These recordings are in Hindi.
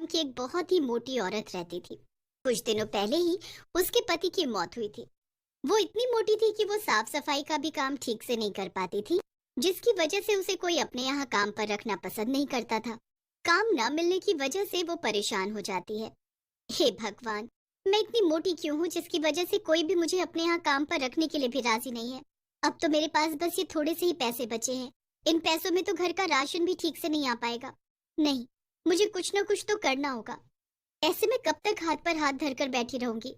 कि एक बहुत ही मोटी औरत रहती थी। कुछ दिनों पहले ही उसके पति की मौत हुई थी। वो इतनी मोटी थी कि वो साफ सफाई का भी काम ठीक से नहीं कर पाती थी, जिसकी वजह से उसे कोई अपने यहाँ काम पर रखना पसंद नहीं करता था। काम न मिलने की वजह से वो परेशान हो जाती है। हे भगवान, मैं इतनी मोटी क्यों हूँ जिसकी वजह से कोई भी मुझे अपने यहाँ काम पर रखने के लिए भी राजी नहीं है। अब तो मेरे पास बस ये थोड़े से ही पैसे बचे हैं। इन पैसों में तो घर का राशन भी ठीक से नहीं आ पाएगा। नहीं, मुझे कुछ ना कुछ तो करना होगा। ऐसे में कब तक हाथ पर हाथ धरकर बैठी रहूंगी।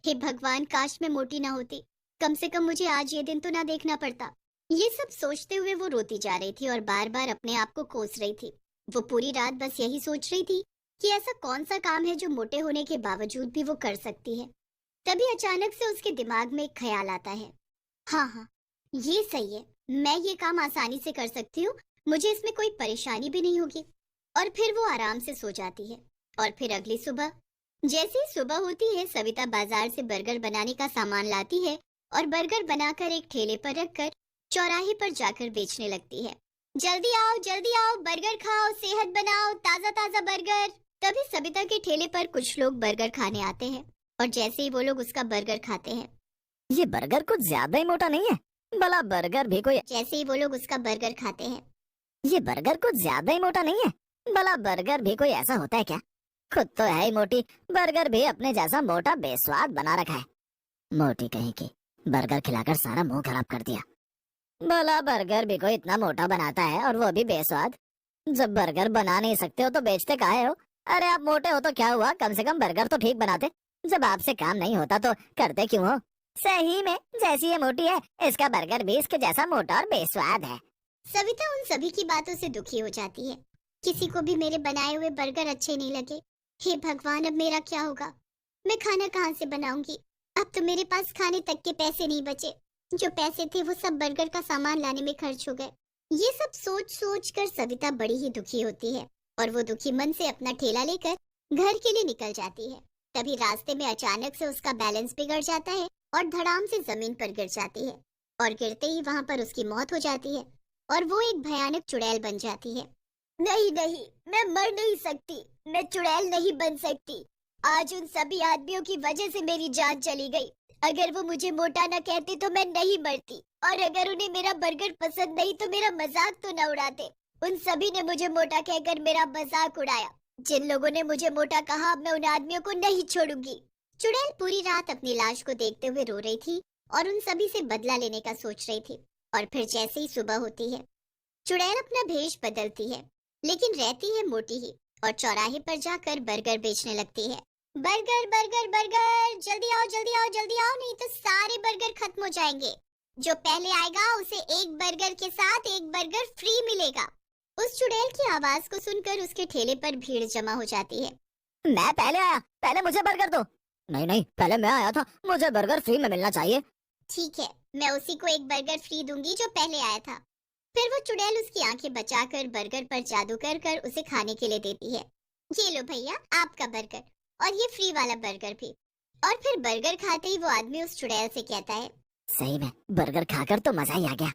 हे भगवान, काश मैं मोटी ना होती। कम से कम मुझे आज ये दिन तो ना देखना पड़ता। ये सब सोचते हुए वो रोती जा रही थी और बार बार अपने आप को कोस रही थी। वो पूरी रात बस यही सोच रही थी कि ऐसा कौन सा काम है जो मोटे होने के बावजूद भी वो कर सकती है। तभी अचानक से उसके दिमाग में एक ख्याल आता है। हाँ हाँ, ये सही है, मैं ये काम आसानी से कर सकती हूँ। मुझे इसमें कोई परेशानी भी नहीं होगी। और फिर वो आराम से सो जाती है। और फिर अगली सुबह जैसे ही सुबह होती है, सविता बाजार से बर्गर बनाने का सामान लाती है और बर्गर बनाकर एक ठेले पर रखकर चौराहे पर जाकर बेचने लगती है। जल्दी आओ, बर्गर खाओ, सेहत बनाओ, ताजा ताजा बर्गर। तभी सविता के ठेले पर कुछ लोग बर्गर खाने आते हैं और जैसे ही वो लोग उसका बर्गर खाते हैं, ये बर्गर कुछ ज्यादा ही मोटा नहीं है? भला बर्गर भी कोई जैसे ही वो लोग उसका बर्गर खाते हैं, ये बर्गर कुछ ज्यादा ही मोटा नहीं है? भला बर्गर भी कोई ऐसा होता है क्या? खुद तो है ही मोटी, बर्गर भी अपने जैसा मोटा बेस्वाद बना रखा है। मोटी कहीं की, बर्गर खिलाकर सारा मुंह खराब कर दिया। भला बर्गर भी कोई इतना मोटा बनाता है और वो भी बेस्वाद? जब बर्गर बना नहीं सकते हो तो बेचते काहे हो? अरे आप मोटे हो तो क्या हुआ, कम से कम बर्गर तो ठीक बनाते। जब आपसे काम नहीं होता तो करते क्यों हो? सही में जैसी ये मोटी है, इसका बर्गर भी इसके जैसा मोटा और बेस्वाद है। सविता उन सभी की बातों से दुखी हो जाती है। किसी को भी मेरे बनाए हुए बर्गर अच्छे नहीं लगे। हे भगवान, अब मेरा क्या होगा? मैं खाना कहाँ से बनाऊंगी? अब तो मेरे पास खाने तक के पैसे नहीं बचे। जो पैसे थे वो सब बर्गर का सामान लाने में खर्च हो गए। ये सब सोच सोच कर सविता बड़ी ही दुखी होती है और वो दुखी मन से अपना ठेला लेकर घर के लिए निकल जाती है। तभी रास्ते में अचानक से उसका बैलेंस बिगड़ जाता है और धड़ाम से जमीन पर गिर जाती है और गिरते ही वहां पर उसकी मौत हो जाती है और वो एक भयानक चुड़ैल बन जाती है। नहीं नहीं, मैं मर नहीं सकती, मैं चुड़ैल नहीं बन सकती। आज उन सभी आदमियों की वजह से मेरी जान चली गई। अगर वो मुझे मोटा न कहते तो मैं नहीं मरती, और अगर उन्हें मेरा बर्गर पसंद नहीं तो मेरा मजाक तो न उड़ाते। उन सभी ने मुझे मोटा कहकर मेरा मजाक उड़ाया। जिन लोगों ने मुझे मोटा कहा, मैं उन आदमियों को नहीं छोड़ूंगी। चुड़ैल पूरी रात अपनी लाश को देखते हुए रो रही थी और उन सभी से बदला लेने का सोच रही थी। और फिर जैसे ही सुबह होती है, चुड़ैल अपना भेष बदलती है, लेकिन रहती है मोटी ही, और चौराहे पर जाकर बर्गर बेचने लगती है। बर्गर बर्गर बर्गर, जल्दी आओ जल्दी आओ जल्दी आओ, नहीं तो सारे बर्गर खत्म हो जाएंगे। जो पहले आएगा उसे एक बर्गर के साथ एक बर्गर फ्री मिलेगा। उस चुड़ैल की आवाज को सुनकर उसके ठेले पर भीड़ जमा हो जाती है। मैं पहले आया, पहले मुझे बर्गर दो। नहीं नहीं, पहले मैं आया था, मुझे बर्गर फ्री में मिलना चाहिए। ठीक है, मैं उसी को एक बर्गर फ्री दूंगी जो पहले आया था। फिर वो चुड़ैल उसकी आंखें बचाकर बर्गर पर जादू कर कर उसे खाने के लिए देती है। ये लो भैया, आपका बर्गर, और ये फ्री वाला बर्गर भी। और फिर बर्गर खाते ही वो आदमी उस चुड़ैल से कहता है, सही में बर्गर खाकर तो मजा ही आ गया।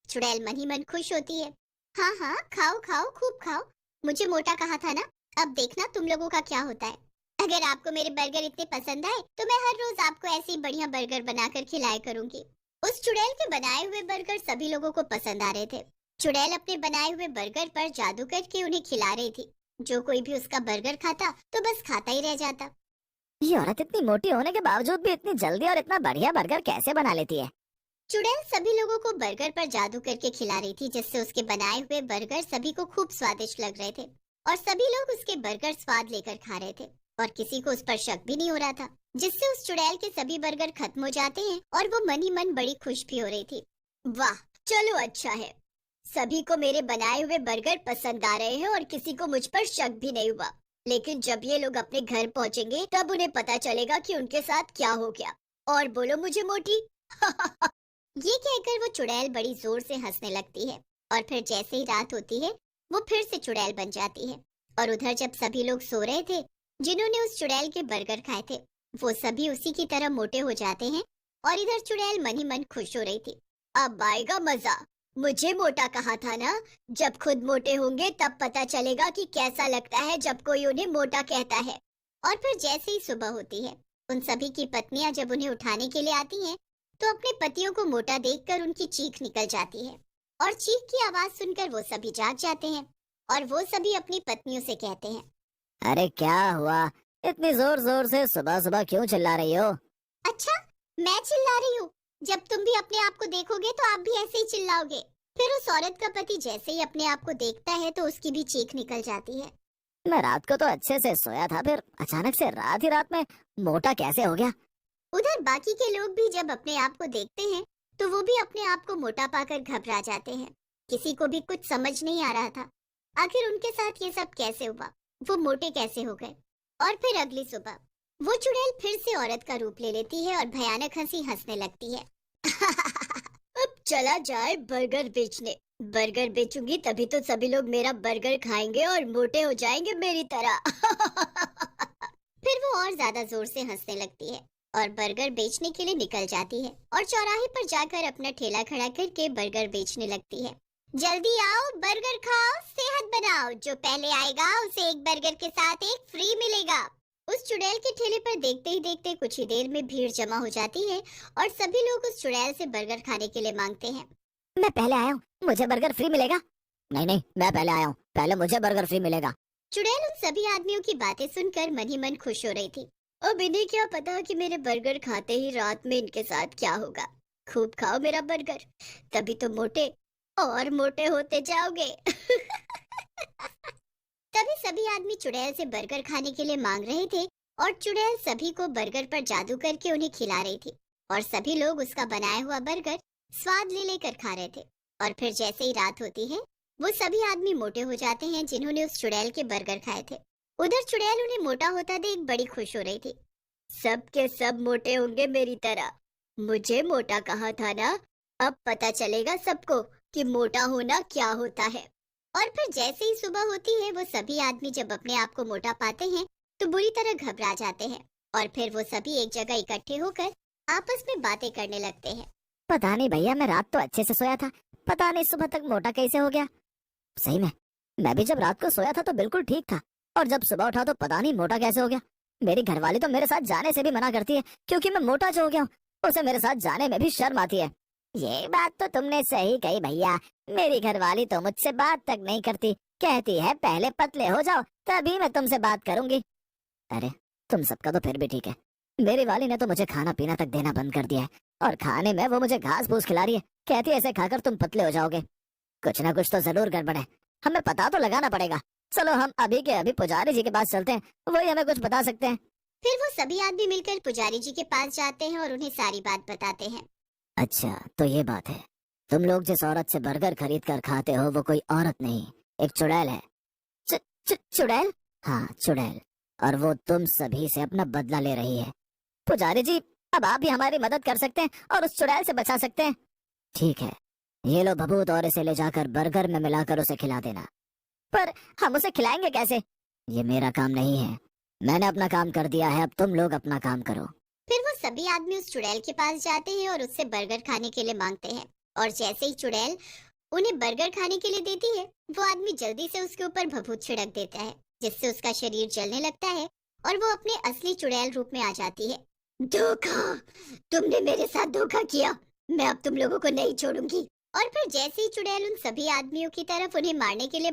चुड़ैल मन ही मन खुश होती है। हाँ हाँ, खाओ खाओ, खूब खाओ। मुझे मोटा कहा था ना, अब देखना तुम लोगों का क्या होता है। अगर आपको मेरे बर्गर इतने पसंद आए तो मैं हर रोज आपको ऐसे ही बढ़िया बर्गर बनाकर खिलाया करूंगी। उस चुड़ैल के बनाए हुए बर्गर सभी लोगों को पसंद आ रहे थे। चुड़ैल अपने बनाए हुए बर्गर पर जादू करके उन्हें खिला रही थी। जो कोई भी उसका बर्गर खाता तो बस खाता ही रह जाता। ये औरत इतनी मोटी होने के बावजूद भी इतनी जल्दी और इतना बढ़िया बर्गर कैसे बना लेती है? चुड़ैल सभी लोगों को बर्गर पर जादू करके खिला रही थी, जिससे उसके बनाए हुए बर्गर सभी को खूब स्वादिष्ट लग रहे थे और सभी लोग उसके बर्गर स्वाद लेकर खा रहे थे और किसी को उस पर शक भी नहीं हो रहा था, जिससे उस चुड़ैल के सभी बर्गर खत्म हो जाते हैं और वो मन ही मन बड़ी खुश भी हो रही थी। वाह, चलो अच्छा है, सभी को मेरे बनाए हुए बर्गर पसंद आ रहे हैं और किसी को मुझ पर शक भी नहीं हुआ। लेकिन जब ये लोग अपने घर पहुंचेंगे तब उन्हें पता चलेगा कि उनके साथ क्या हो गया। और बोलो मुझे मोटी। ये कहकर वो चुड़ैल बड़ी जोर से हंसने लगती है और फिर जैसे ही रात होती है वो फिर से चुड़ैल बन जाती है। और उधर जब सभी लोग सो रहे थे जिन्होंने उस चुड़ैल के बर्गर खाए थे, वो सभी उसी की तरह मोटे हो जाते हैं और इधर चुड़ैल मन ही मन खुश हो रही थी। अब आएगा मजा, मुझे मोटा कहा था ना। जब खुद मोटे होंगे तब पता चलेगा कि कैसा लगता है जब कोई उन्हें मोटा कहता है। और फिर जैसे ही सुबह होती है, उन सभी की पत्नियां जब उन्हें उठाने के लिए आती हैं, तो अपने पतियों को मोटा देखकर उनकी चीख निकल जाती है। और चीख की आवाज सुनकर वो सभी जाग जाते हैं और वो सभी अपनी पत्नियों से कहते हैं, अरे क्या हुआ, इतनी जोर जोर से सुबह सुबह क्यों चिल्ला रही हो? अच्छा, मैं चिल्ला रही हूँ? जब तुम भी अपने आप को देखोगे तो आप भी ऐसे ही चिल्लाओगे। फिर उस औरत का पति जैसे ही अपने आप को देखता है तो उसकी भी चीख निकल जाती है। मैं रात को तो अच्छे से सोया था, फिर अचानक से रात ही रात में मोटा कैसे हो गया? उधर बाकी के लोग भी जब अपने आप को देखते हैं तो वो भी अपने आप को मोटा पाकर घबरा जाते हैं। किसी को भी कुछ समझ नहीं आ रहा था, आखिर उनके साथ ये सब कैसे हुआ, वो मोटे कैसे हो गए। और फिर अगली सुबह वो चुड़ैल फिर से औरत का रूप ले लेती है और भयानक हंसी हंसने लगती है। अब चला जाए बर्गर बेचने। बर्गर बेचूंगी तभी तो सभी लोग मेरा बर्गर खाएंगे और मोटे हो जाएंगे मेरी तरह। फिर वो और ज्यादा जोर से हंसने लगती है और बर्गर बेचने के लिए निकल जाती है और चौराहे पर जाकर अपना ठेला खड़ा करके बर्गर बेचने लगती है। जल्दी आओ, बर्गर खाओ, सेहत बनाओ। जो पहले आएगा उसे एक बर्गर के साथ एक फ्री मिलेगा। उस चुड़ैल के ठेले पर देखते ही देखते कुछ ही देर में भीड़ जमा हो जाती है और सभी लोग उस चुड़ैल से बर्गर खाने के लिए मांगते हैं। मैं पहले आया हूँ, मुझे बर्गर फ्री मिलेगा? नहीं नहीं, मैं पहले आया हूँ, पहले मुझे बर्गर फ्री मिलेगा। चुड़ैल उन सभी आदमियों की बातें सुनकर मन ही मन खुश हो रही थी। अब इन्हें क्या पता कि मेरे बर्गर खाते ही रात में इनके साथ क्या होगा। खूब खाओ मेरा बर्गर, तभी तो मोटे और मोटे होते जाओगे। तभी सभी आदमी चुड़ैल से बर्गर खाने के लिए मांग रहे थे और चुड़ैल सभी को बर्गर पर जादू करके उन्हें खिला रही थी और सभी लोग उसका बनाया हुआ बर्गर स्वाद ले लेकर खा रहे थे। और फिर जैसे ही रात होती है, वो सभी आदमी मोटे हो जाते हैं जिन्होंने उस चुड़ैल के बर्गर खाए थे। उधर चुड़ैल उन्हें मोटा होता देख बड़ी खुश हो रही थी। सब के सब मोटे होंगे मेरी तरह। मुझे मोटा कहा था ना, अब पता चलेगा सबको कि मोटा होना क्या होता है। और फिर जैसे ही सुबह होती है, वो सभी आदमी जब अपने आप को मोटा पाते हैं तो बुरी तरह घबरा जाते हैं और फिर वो सभी एक जगह इकट्ठे होकर आपस में बातें करने लगते हैं। पता नहीं भैया, मैं रात तो अच्छे से सोया था, पता नहीं सुबह तक मोटा कैसे हो गया। सही में मैं भी जब रात को सोया था तो बिल्कुल ठीक था, और जब सुबह उठा तो पता नहीं मोटा कैसे हो गया। मेरी घरवाली तो मेरे साथ जाने से भी मना करती है क्योंकि मैं मोटा जो हो गया हूँ, उसे मेरे साथ जाने में भी शर्म आती है। ये बात तो तुमने सही कही भैया, मेरी घरवाली तो मुझसे बात तक नहीं करती, कहती है पहले पतले हो जाओ तभी मैं तुमसे बात करूंगी। अरे तुम सबका तो फिर भी ठीक है, मेरी वाली ने तो मुझे खाना पीना तक देना बंद कर दिया है और खाने में वो मुझे घास फूस खिला रही है, कहती है ऐसे खाकर तुम पतले हो जाओगे। कुछ ना कुछ तो जरूर गड़बड़ है, हमें पता तो लगाना पड़ेगा। चलो हम अभी के अभी पुजारी जी के पास चलते हैं, वही हमें कुछ बता सकते हैं। फिर वो सभी आदमी मिलकर पुजारी जी के पास जाते हैं और उन्हें सारी बात बताते हैं। अच्छा तो ये बात है, तुम लोग जिस औरत से बर्गर खरीद कर खाते हो वो कोई औरत नहीं, एक चुड़ैल है। चुड़ैल? हाँ चुड़ैल, और वो तुम सभी से अपना बदला ले रही है। पुजारी जी अब आप भी हमारी मदद कर सकते हैं और उस चुड़ैल से बचा सकते हैं। ठीक है, ये लो भभूत और इसे ले जाकर बर्गर में मिलाकर उसे खिला देना। पर हम उसे खिलाएंगे कैसे? ये मेरा काम नहीं है, मैंने अपना काम कर दिया है, अब तुम लोग अपना काम करो। फिर वो सभी आदमी उस चुड़ैल के पास जाते हैं और उससे बर्गर खाने के लिए मांगते हैं और जैसे ही चुड़ैल उन्हें बर्गर खाने के लिए देती है, वो आदमी जल्दी से उसके ऊपर भभूत छिड़क देता है जिससे उसका शरीर जलने लगता है और वो अपने असली चुड़ैल रूप में आ जाती है। धोखा, तुमने मेरे साथ धोखा किया, मैं अब तुम लोगों को नहीं छोड़ूंगी। और फिर जैसे ही चुड़ैल उन सभी आदमियों की तरफ उन्हें मारने के लिए